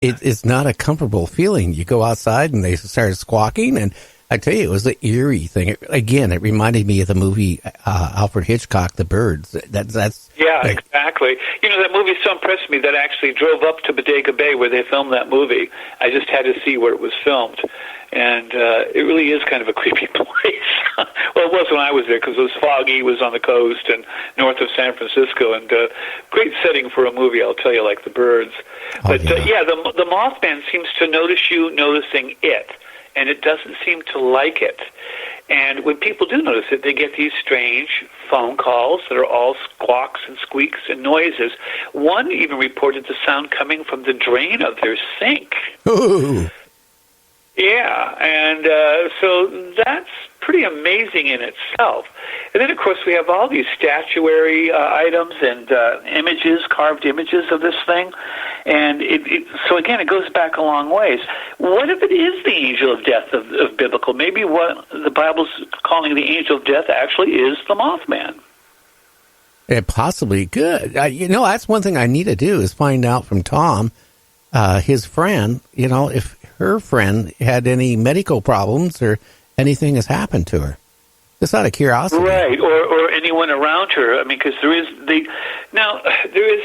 it's not a comfortable feeling. You go outside and they start squawking, and I tell you, it was an eerie thing. It reminded me of the movie Alfred Hitchcock, The Birds. That's yeah, exactly. That movie so impressed me that I actually drove up to Bodega Bay where they filmed that movie. I just had to see where it was filmed. And it really is kind of a creepy place. Well, it was when I was there because it was foggy. It was on the coast and north of San Francisco. And great setting for a movie, I'll tell you, like The Birds. But, the Mothman seems to notice you noticing it, and it doesn't seem to like it. And when people do notice it, they get these strange phone calls that are all squawks and squeaks and noises. One even reported the sound coming from the drain of their sink. Ooh. Yeah, and so that's pretty amazing in itself. And then, of course, we have all these statuary items and images, carved images of this thing. And so, again, it goes back a long ways. What if it is the angel of death of biblical? Maybe what the Bible's calling the angel of death actually is the Mothman. It possibly could. That's one thing I need to do is find out from Tom, his friend, if her friend had any medical problems or anything has happened to her. Just out of curiosity. Right, or anyone around her. I mean, because there is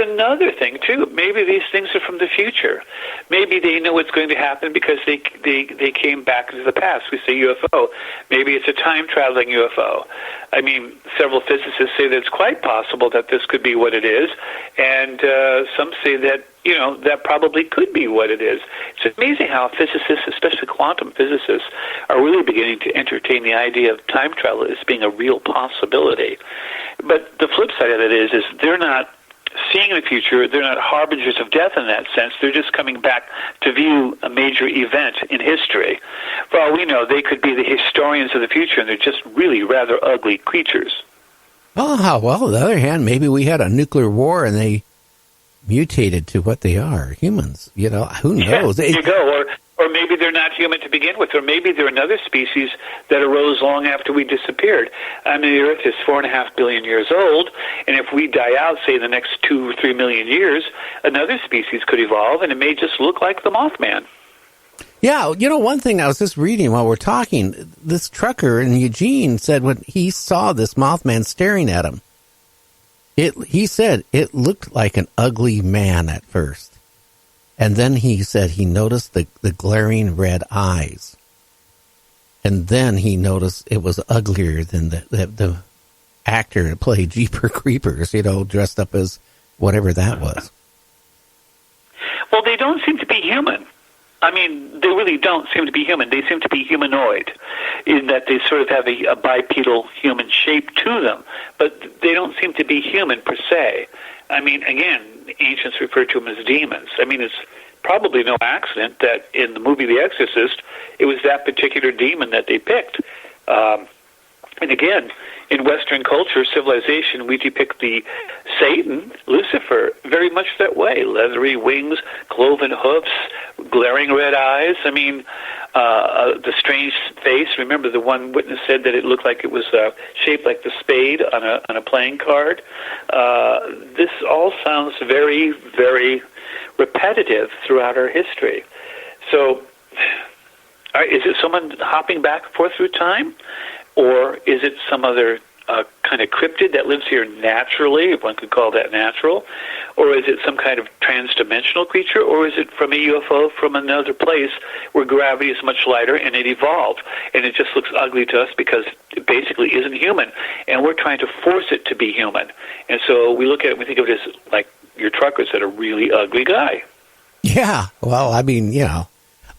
another thing, too. Maybe these things are from the future. Maybe they know what's going to happen because they came back into the past. We say UFO. Maybe it's a time-traveling UFO. I mean, several physicists say that it's quite possible that this could be what it is, and some say that, that probably could be what it is. It's amazing how physicists, especially quantum physicists, are really beginning to entertain the idea of time travel as being a real possibility. But the flip side of it is they're not seeing the future. They're not harbingers of death in that sense. They're just coming back to view a major event in history. For all we know, they could be the historians of the future, and they're just really rather ugly creatures. Oh, well, on the other hand, maybe we had a nuclear war and they mutated to what they are, humans. Who knows? Yeah, there you go. Or maybe they're not human to begin with, or maybe they're another species that arose long after we disappeared. I mean, the Earth is 4.5 billion years old, and if we die out, say, in the next 2 or 3 million years, another species could evolve, and it may just look like the Mothman. Yeah, one thing I was just reading while we're talking, this trucker in Eugene said when he saw this Mothman staring at him, he said it looked like an ugly man at first. And then he said he noticed the glaring red eyes. And then he noticed it was uglier than the actor that played Jeeper Creepers, dressed up as whatever that was. Well, they don't seem to be human. I mean, they really don't seem to be human. They seem to be humanoid in that they sort of have a bipedal human shape to them, but they don't seem to be human per se. I mean, again, ancients refer to them as demons. I mean, it's probably no accident that in the movie The Exorcist, it was that particular demon that they picked. And again, in Western culture, civilization, we depict the Satan, Lucifer, very much that way. Leathery wings, cloven hoofs, glaring red eyes. I mean, the strange face. Remember, the one witness said that it looked like it was shaped like the spade on a playing card. This all sounds very, very repetitive throughout our history. So, is it someone hopping back and forth through time? Or is it some other kind of cryptid that lives here naturally, if one could call that natural? Or is it some kind of trans-dimensional creature? Or is it from a UFO from another place where gravity is much lighter and it evolved? And it just looks ugly to us because it basically isn't human. And we're trying to force it to be human. And so we look at it and we think of it as like your trucker said, a really ugly guy. Yeah, well, I mean,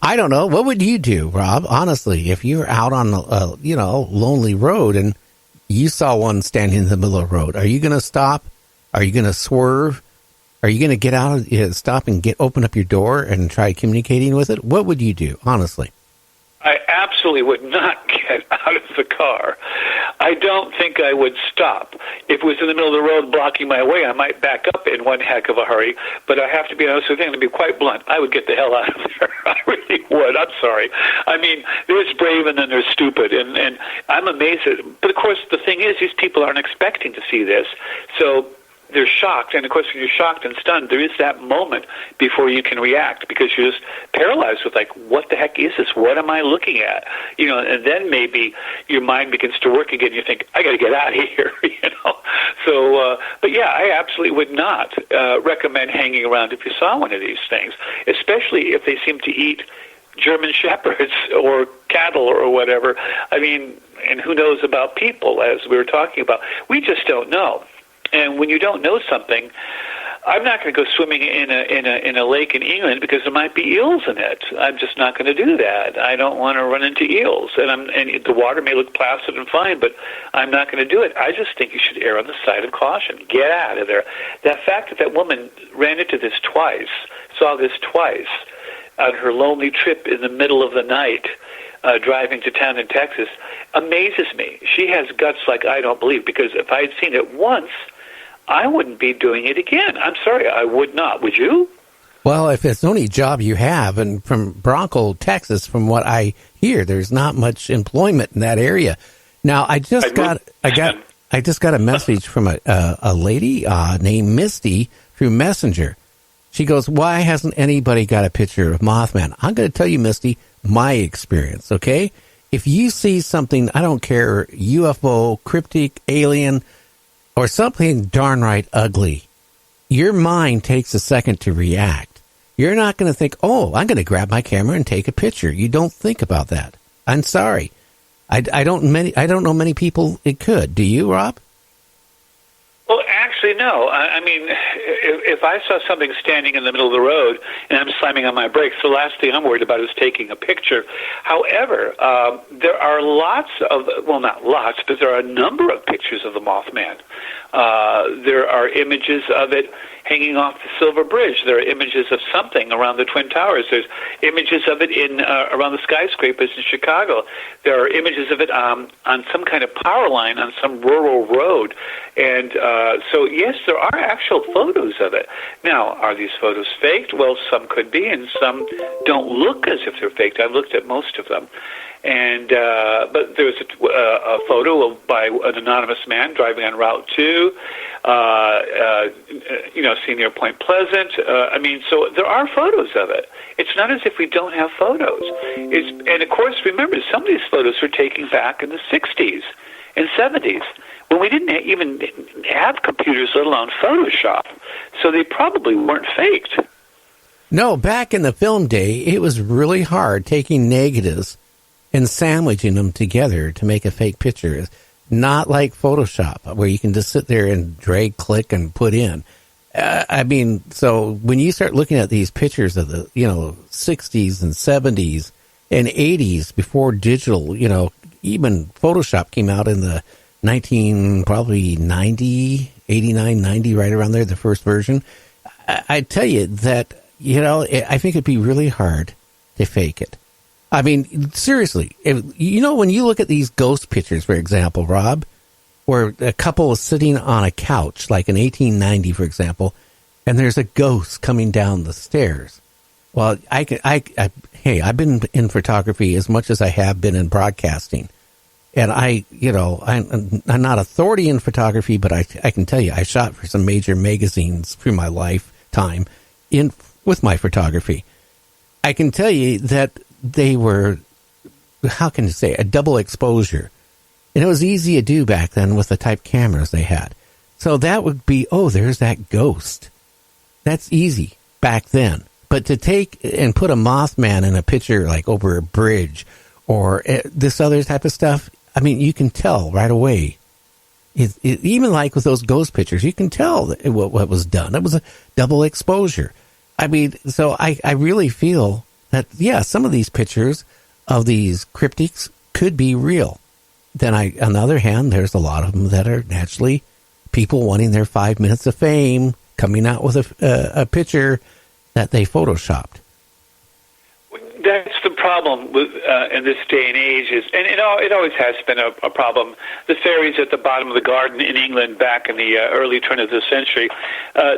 I don't know. What would you do, Rob? Honestly, if you're out on a lonely road and you saw one standing in the middle of the road, are you going to stop? Are you going to swerve? Are you going to get out, stop and open up your door and try communicating with it? What would you do, honestly? I absolutely would not get out of the car. I don't think I would stop. If it was in the middle of the road blocking my way, I might back up in one heck of a hurry. But I have to be honest with you, I'm going to be quite blunt. I would get the hell out of there. I really would. I'm sorry. I mean, there's brave and then there's stupid. And I'm amazed at it. But, of course, the thing is, these people aren't expecting to see this. So they're shocked, and of course when you're shocked and stunned, there is that moment before you can react, because you're just paralyzed with, like, what the heck is this? What am I looking at? And then maybe your mind begins to work again. You think, I got to get out of here, So, but yeah, I absolutely would not recommend hanging around if you saw one of these things, especially if they seem to eat German shepherds or cattle or whatever. I mean, and who knows about people, as we were talking about. We just don't know. And when you don't know something, I'm not going to go swimming in a lake in England because there might be eels in it. I'm just not going to do that. I don't want to run into eels, and the water may look placid and fine, but I'm not going to do it. I just think you should err on the side of caution. Get out of there. That fact that woman ran into this twice, saw this twice on her lonely trip in the middle of the night, driving to town in Texas, amazes me. She has guts like I don't believe, because if I had seen it once, I wouldn't be doing it again. I'm sorry, I would not. Would you? Well, if it's the only job you have, and from Bronco, Texas, from what I hear, there's not much employment in that area. Now, I just got a message from a lady named Misty through Messenger. She goes, why hasn't anybody got a picture of Mothman? I'm going to tell you, Misty, my experience, okay? If you see something, I don't care, UFO, cryptic, alien, or something darn right ugly, your mind takes a second to react. You're not going to think, oh, I'm going to grab my camera and take a picture. You don't think about that. I'm sorry. I don't know many people it could. Do you, Rob? Well, actually, no. I mean, if I saw something standing in the middle of the road and I'm slamming on my brakes, the last thing I'm worried about is taking a picture. However, there are not lots, but there are a number of pictures of the Mothman. There are images of it hanging off the Silver Bridge. There are images of something around the Twin Towers. There's images of it around the skyscrapers in Chicago. There are images of it on some kind of power line on some rural road. And so, yes, there are actual photos of it. Now, are these photos faked? Well, some could be, and some don't look as if they're faked. I've looked at most of them. And but there's a photo by an anonymous man driving on Route 2, seen near Point Pleasant. So there are photos of it. It's not as if we don't have photos. And of course, remember, some of these photos were taken back in the 60s and 70s, when we didn't even have computers, let alone Photoshop. So they probably weren't faked. No, back in the film day, it was really hard taking negatives and sandwiching them together to make a fake picture. Not like Photoshop, where you can just sit there and drag, click, and put in. So when you start looking at these pictures of the, 60s and 70s and 80s before digital, even Photoshop came out in the 89, 90, right around there, the first version. I tell you that, I think it'd be really hard to fake it. I mean, seriously, when you look at these ghost pictures, for example, Rob, where a couple is sitting on a couch, like in 1890, for example, and there's a ghost coming down the stairs. Well, I've been in photography as much as I have been in broadcasting. And I'm not authority in photography, but I can tell you, I shot for some major magazines through my lifetime with my photography. I can tell you that they were, how can you say, a double exposure. And it was easy to do back then with the type cameras they had. So that would be, there's that ghost. That's easy back then. But to take and put a Mothman in a picture like over a bridge or this other type of stuff, I mean, you can tell right away. Even like with those ghost pictures, you can tell what was done. It was a double exposure. I mean, so I really feel that, some of these pictures of these cryptics could be real. Then on the other hand, there's a lot of them that are naturally people wanting their 5 minutes of fame, coming out with a picture that they photoshopped. That's the problem with in this day and age and it always has been a problem. The fairies at the bottom of the garden in England back in the early turn of the century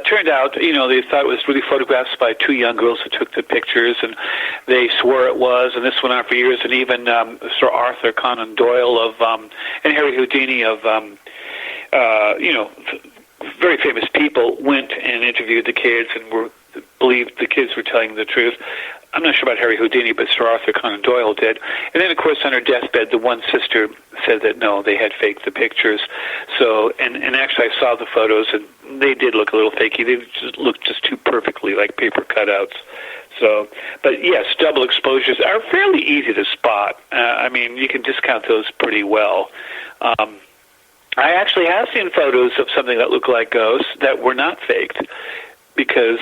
turned out, they thought it was really photographs by two young girls who took the pictures, and they swore it was. And this went on for years. And even Sir Arthur Conan Doyle and Harry Houdini of very famous people went and interviewed the kids and believed the kids were telling the truth. I'm not sure about Harry Houdini, but Sir Arthur Conan Doyle did. And then, of course, on her deathbed, the one sister said that, no, they had faked the pictures. So, and actually I saw the photos, and they did look a little fakey. They just looked just too perfectly like paper cutouts. So, but yes, double exposures are fairly easy to spot. I mean, you can discount those pretty well. I actually have seen photos of something that looked like ghosts that were not faked, because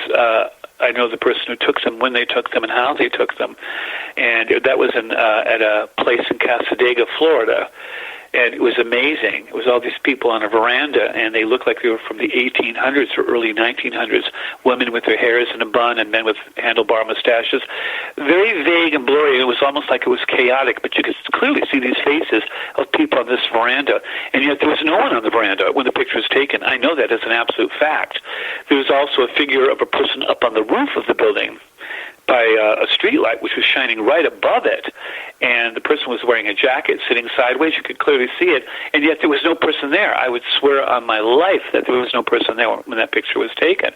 I know the person who took them, when they took them, and how they took them. And that was at a place in Casadega, Florida. And it was amazing. It was all these people on a veranda, and they looked like they were from the 1800s or early 1900s, women with their hairs in a bun and men with handlebar mustaches. Very vague and blurry. It was almost like it was chaotic, but you could clearly see these faces of people on this veranda, and yet there was no one on the veranda when the picture was taken. I know that as an absolute fact. There was also a figure of a person up on the roof of the building by a street light, which was shining right above it, and the person was wearing a jacket, sitting sideways. You could clearly see it, and yet there was no person there. I would swear on my life that there was no person there when that picture was taken.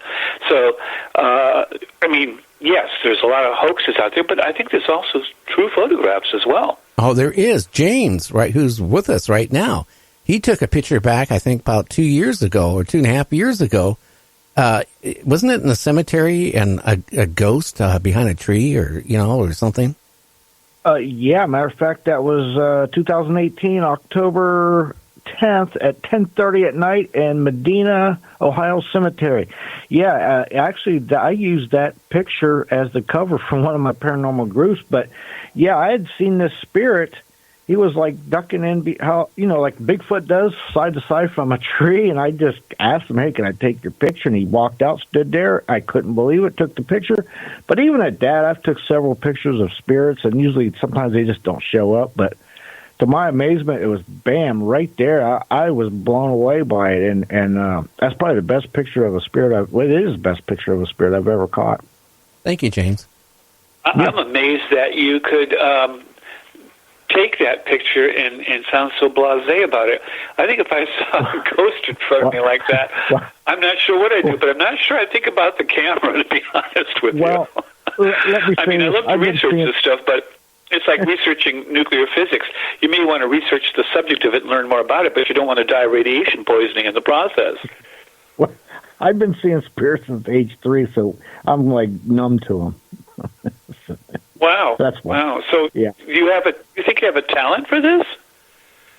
So, I mean, yes, there's a lot of hoaxes out there, but I think there's also true photographs as well. Oh, there is. James, right, who's with us right now, he took a picture back, I think, about 2 years ago or 2.5 years ago. Wasn't it in the cemetery and a ghost behind a tree or something? Yeah, matter of fact, that was 2018, October 10th at 10:30 at night in Medina, Ohio Cemetery. Yeah, actually, I used that picture as the cover for one of my paranormal groups. But, yeah, I had seen this spirit. He was like ducking in, like Bigfoot does, side to side from a tree. And I just asked him, hey, can I take your picture? And he walked out, stood there. I couldn't believe it, took the picture. But even at that, I've took several pictures of spirits, and usually sometimes they just don't show up. But to my amazement, it was bam, right there. I was blown away by it. And that's probably the best picture of a spirit. It is the best picture of a spirit I've ever caught. Thank you, James. I'm amazed that you could take that picture and sound so blasé about it. I think if I saw a ghost in front of me like that, I'm not sure what I'd do, but I'm not sure I'd think about the camera, to be honest with you. Let me I mean, I love to research this stuff, but it's like researching nuclear physics. You may want to research the subject of it and learn more about it, but you don't want to die of radiation poisoning in the process. Well, I've been seeing spirits since age 3, so I'm like numb to them. Wow. That's why. Wow. So yeah. you think you have a talent for this?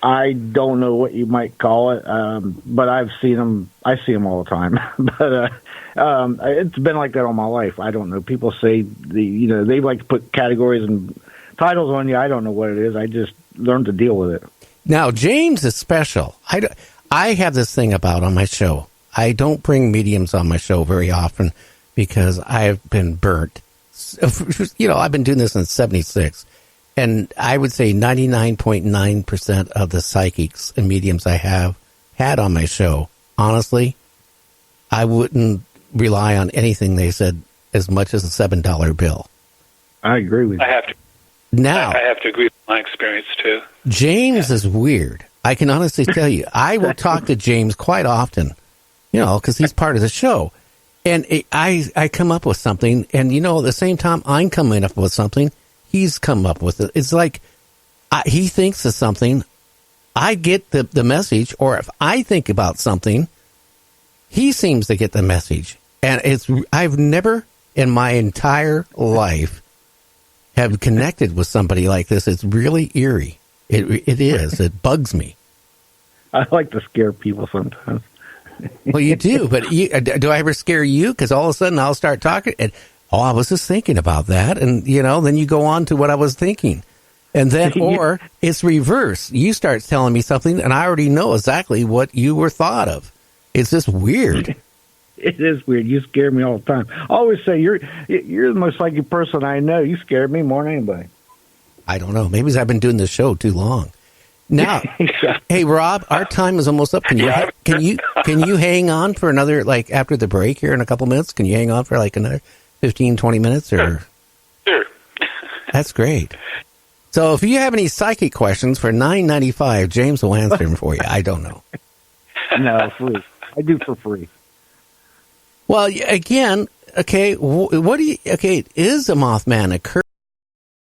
I don't know what you might call it, but I've seen them. I see them all the time. But it's been like that all my life. I don't know. People say they like to put categories and titles on you. I don't know what it is. I just learned to deal with it. Now, James is special. I have this thing about on my show. I don't bring mediums on my show very often because I've been burnt. I've been doing this since 1976, and I would say 99.9% of the psychics and mediums I have had on my show, honestly, I wouldn't rely on anything they said as much as a $7 bill. I agree with you. I have to agree with my experience, too. James is weird. I can honestly tell you, I will talk to James quite often, because he's part of the show. And I come up with something, and, at the same time I'm coming up with something, he's come up with it. It's like he thinks of something, I get the message, or if I think about something, he seems to get the message. And I've never in my entire life have connected with somebody like this. It's really eerie. It is. It bugs me. I like to scare people sometimes. Well, you do, but do I ever scare you? Because all of a sudden I'll start talking, and I was just thinking about that, and then you go on to what I was thinking, and then or it's reverse. You start telling me something, and I already know exactly what you were thought of. It's just weird. It is weird. You scare me all the time. I always say you're the most psychic person I know. You scare me more than anybody. I don't know. Maybe I've been doing this show too long. Now, hey Rob, our time is almost up. Can you hang on for another, after the break here in a couple minutes? Can you hang on for another 15, 20 minutes? Or Sure. That's great. So if you have any psychic questions for $9.95, James will answer them for you. I don't know. No, please. I do for free. Well, again, okay, what do you, okay, is a Mothman occur?